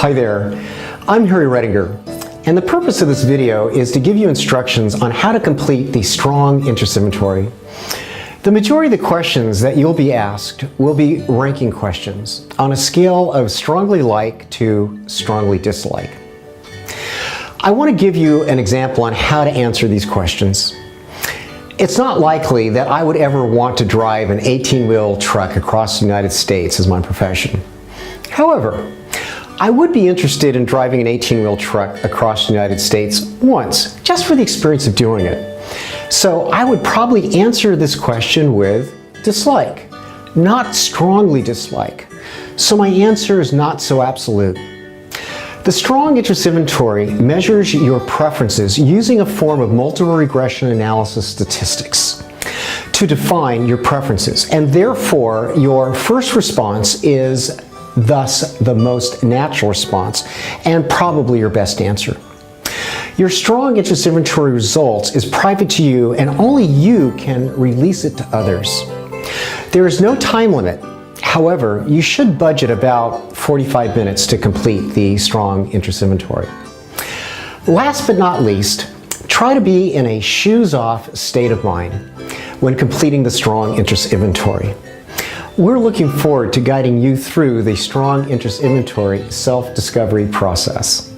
Hi there, I'm Harry Redinger, and the purpose of this video is to give you instructions on how to complete the strong interest inventory. The majority of the questions that you'll be asked will be ranking questions on a scale of strongly like to strongly dislike. I want to give you an example on how to answer these questions. It's not likely that I would ever want to drive an 18-wheel truck across the United States as my profession. However, I would be interested in driving an 18-wheel truck across the United States once, just for the experience of doing it. So I would probably answer this question with dislike, not strongly dislike. So my answer is not so absolute. The strong interest inventory measures your preferences using a form of multiple regression analysis statistics to define your preferences, and therefore your first response is thus the most natural response and probably your best answer. Your strong interest inventory results is private to you, and only you can release it to others. There is no time limit. However, you should budget about 45 minutes to complete the strong interest inventory. Last but not least, try to be in a shoes-off state of mind when completing the strong interest inventory. We're looking forward to guiding you through the strong interest inventory self-discovery process.